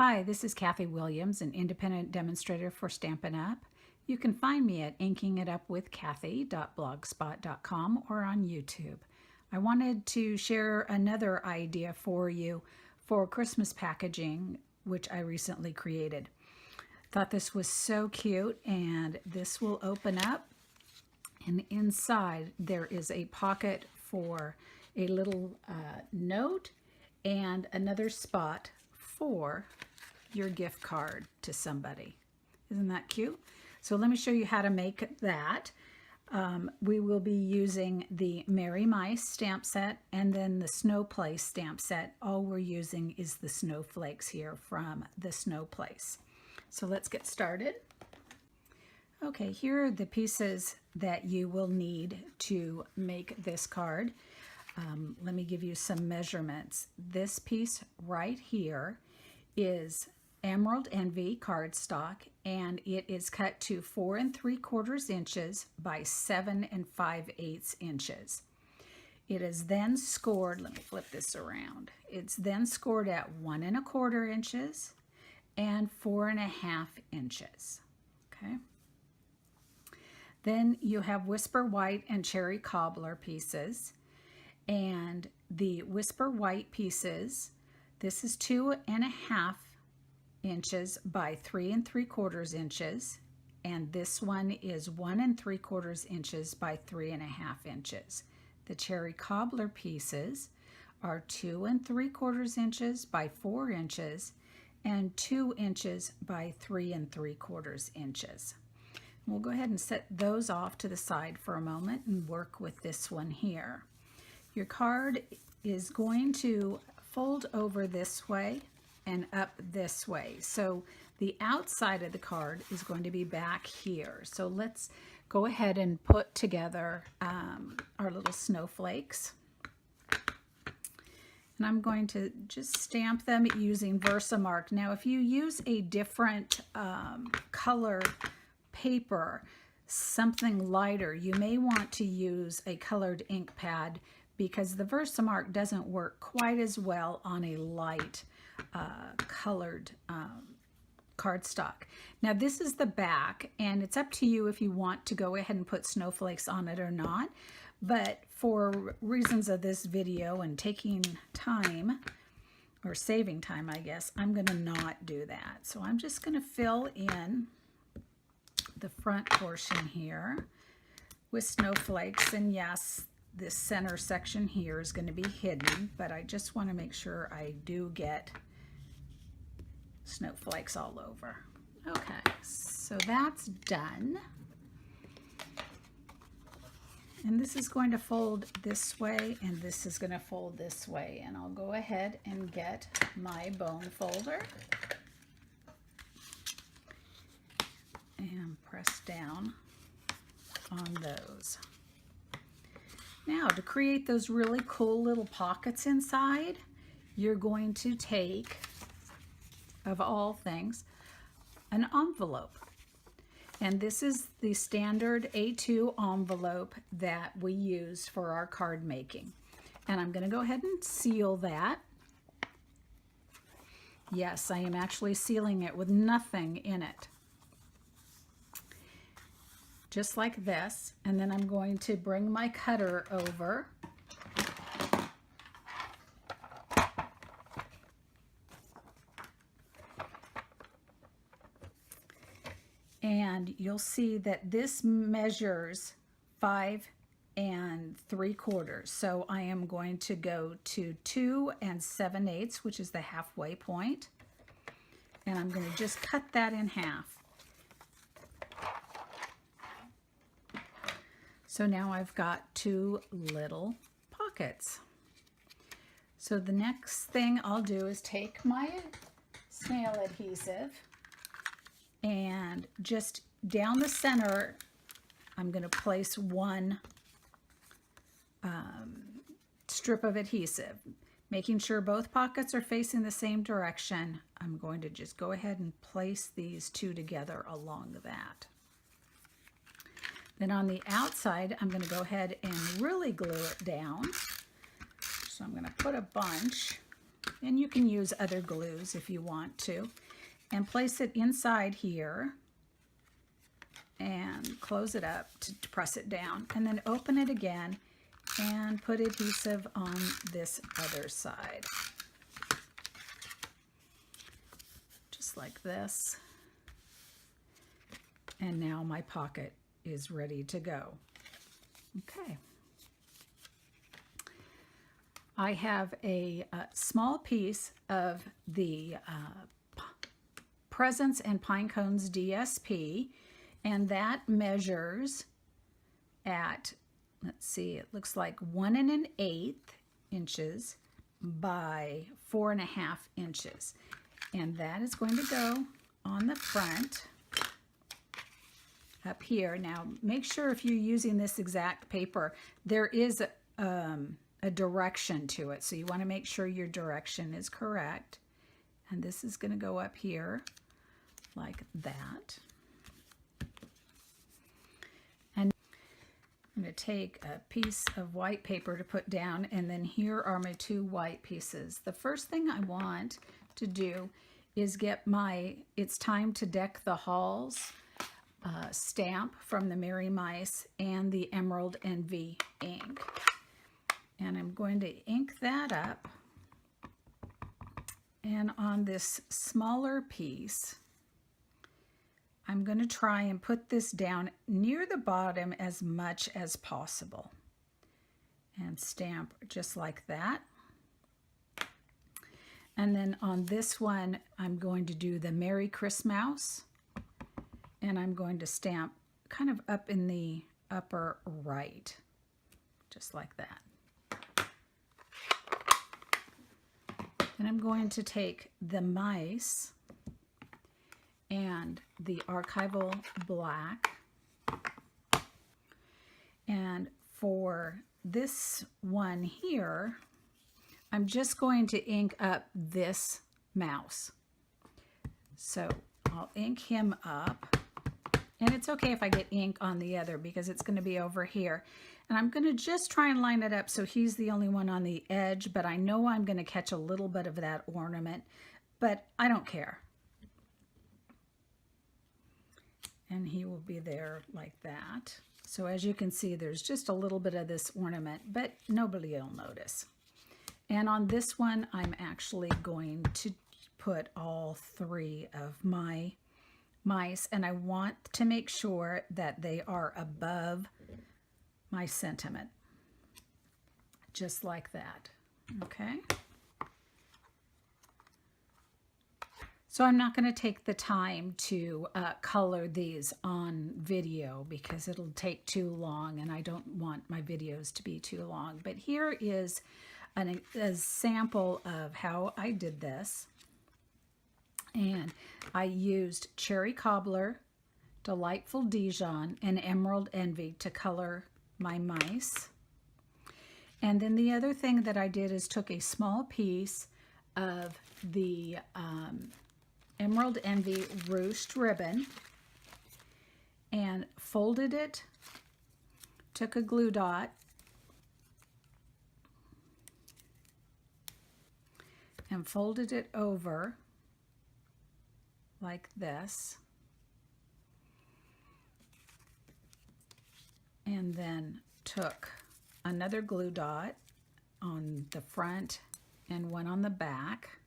Hi, this is Kathy Williams, an independent demonstrator for Stampin' Up. You can find me at inkingitupwithkathy.blogspot.com or on YouTube. I wanted to share another idea for you for Christmas packaging, which I recently created. Thought this was so cute, and this will open up, and inside there is a pocket for a little note and another spot for your gift card to somebody. Isn't that cute? So let me show you how to make that. We will be using the Merry Mice stamp set and then the Snow Place stamp set. All we're using is the snowflakes here from the Snow Place. So let's get started. Okay, here are the pieces that you will need to make this card. Let me give you some measurements. This piece right here is Emerald Envy cardstock, and it is cut to 4 3/4 inches by 7 5/8 inches. It is then scored, let me flip this around. It's then scored at 1 1/4 inches and 4 1/2 inches. Okay. Then you have Whisper White and Cherry Cobbler pieces. And the Whisper White pieces, this is 2 1/2 inches by 3 3/4 inches, and this one is 1 3/4 inches by 3 1/2 inches. The Cherry Cobbler pieces are 2 3/4 inches by 4 inches and 2 inches by 3 3/4 inches. We'll go ahead and set those off to the side for a moment and work with this one here. Your card is going to fold over this way and up this way. So the outside of the card is going to be back here. So let's go ahead and put together our little snowflakes. And I'm going to just stamp them using Versamark. Now, if you use a different color paper, something lighter, you may want to use a colored ink pad, because the Versamark doesn't work quite as well on a light colored cardstock. Now this is the back, and it's up to you if you want to go ahead and put snowflakes on it or not. But for reasons of this video and taking time, or saving time, I guess, I'm going to not do that. So I'm just going to fill in the front portion here with snowflakes, and yes, this center section here is going to be hidden, but I just want to make sure I do get snowflakes all over. Okay, so that's done. And this is going to fold this way, and this is going to fold this way. And I'll go ahead and get my bone folder and press down on those. Now, to create those really cool little pockets inside, you're going to take, of all things, an envelope. And this is the standard A2 envelope that we use for our card making. And I'm going to go ahead and seal that. Yes, I am actually sealing it with nothing in it. Just like this, and then I'm going to bring my cutter over and you'll see that this measures 5 3/4. So I am going to go to 2 7/8, which is the halfway point, and I'm going to just cut that in half. So now I've got 2 little pockets. So the next thing I'll do is take my snail adhesive, and just down the center, I'm going to place one strip of adhesive. Making sure both pockets are facing the same direction, I'm going to just go ahead and place these two together along that. Then on the outside, I'm going to go ahead and really glue it down. So I'm going to put a bunch and you can use other glues if you want to, and place it inside here and close it up to press it down, and then open it again and put adhesive on this other side. Just like this. And now my pocket is ready to go. Okay. I have a small piece of the Presents and Pine Cones DSP, and that measures at, let's see, it looks like 1 1/8 inches by 4.5 inches. And that is going to go on the front up here. Now, make sure if you're using this exact paper, there is a direction to it. So you want to make sure your direction is correct. And this is going to go up here like that. And I'm going to take a piece of white paper to put down, and then here are my 2 white pieces. The first thing I want to do is get my It's Time to Deck the Halls stamp from the Merry Mice and the Emerald Envy ink. And I'm going to ink that up. And on this smaller piece, I'm going to try and put this down near the bottom as much as possible. And stamp just like that. And then on this one, I'm going to do the Merry Christmas. And I'm going to stamp kind of up in the upper right, just like that. And I'm going to take the mice and the archival black. And for this one here, I'm just going to ink up this mouse. So I'll ink him up. And it's okay if I get ink on the other because it's going to be over here. And I'm going to just try and line it up so he's the only one on the edge, but I know I'm going to catch a little bit of that ornament, but I don't care. And he will be there like that. So as you can see, there's just a little bit of this ornament, but nobody will notice. And on this one, I'm actually going to put all 3 of my mice, and I want to make sure that they are above my sentiment, just like that. Okay. So I'm not going to take the time to color these on video because it'll take too long, and I don't want my videos to be too long. But here is a sample of how I did this. And I used Cherry Cobbler, Delightful Dijon, and Emerald Envy to color my mice. And then the other thing that I did is took a small piece of the Emerald Envy ruched ribbon and folded it, took a glue dot, and folded it over like this, and then took another glue dot on the front and one on the back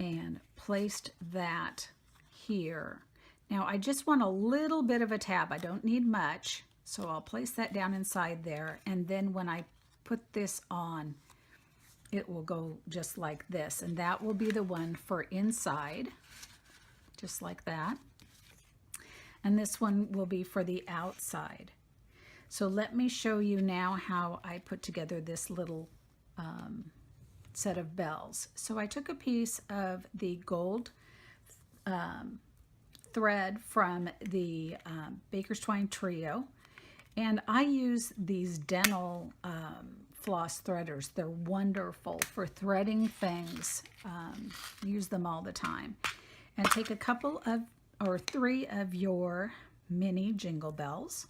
and placed that here. Now I just want a little bit of a tab. I don't need much, so I'll place that down inside there, and then when I put this on, it will go just like this, and that will be the one for inside, just like that. And this one will be for the outside. So let me show you now how I put together this little set of bells. So I took a piece of the gold thread from the Baker's Twine Trio, and I use these Dental floss threaders. They're wonderful for threading things. Use them all the time. And take a couple of, or 3 of your mini jingle bells,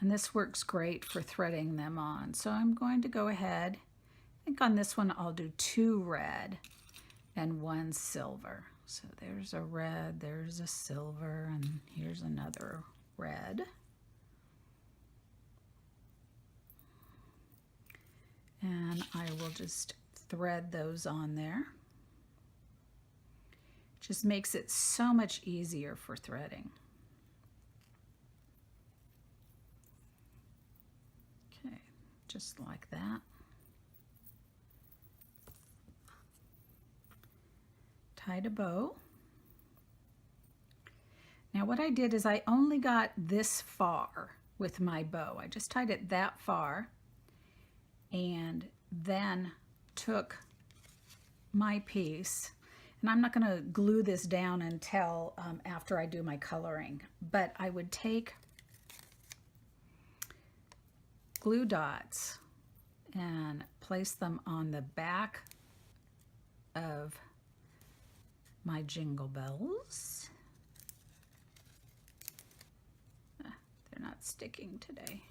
And this works great for threading them on. So I'm going to go ahead, I think on this one I'll do 2 red and 1 silver. So there's a red, there's a silver, and here's another red. And I will just thread those on there. Just makes it so much easier for threading. Okay, just like that. Tied a bow. Now what I did is I only got this far with my bow. I just tied it that far and then took my piece, and I'm not going to glue this down until after I do my coloring, but I would take glue dots and place them on the back of my jingle bells. They're not sticking today.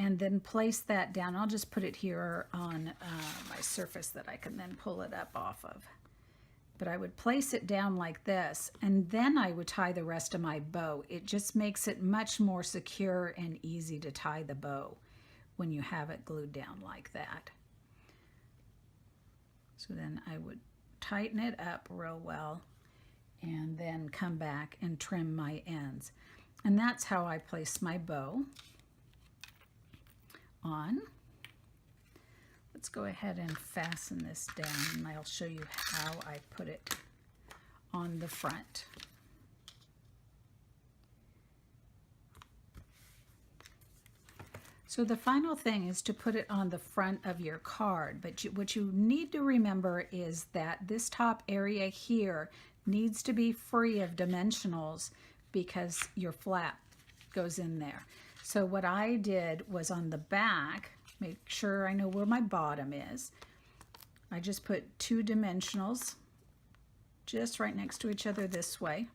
And then place that down. I'll just put it here on my surface that I can then pull it up off of. But I would place it down like this, and then I would tie the rest of my bow. It just makes it much more secure and easy to tie the bow when you have it glued down like that. So then I would tighten it up real well and then come back and trim my ends. And that's how I place my bow on. Let's go ahead and fasten this down, and I'll show you how I put it on the front. So the final thing is to put it on the front of your card, but what you need to remember is that this top area here needs to be free of dimensionals because your flap goes in there. So what I did was on the back, make sure I know where my bottom is. I just put 2 dimensionals just right next to each other this way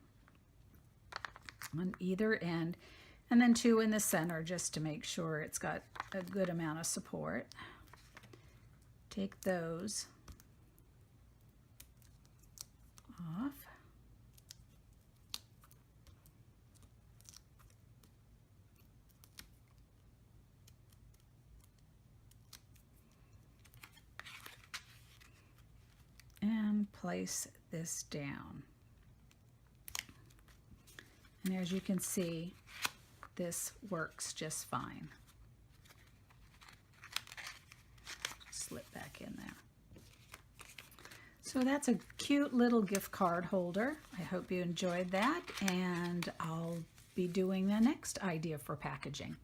on either end, and then 2 in the center just to make sure it's got a good amount of support. Take those off. And place this down. And as you can see, this works just fine. Slip back in there. So that's a cute little gift card holder. I hope you enjoyed that, and I'll be doing the next idea for packaging.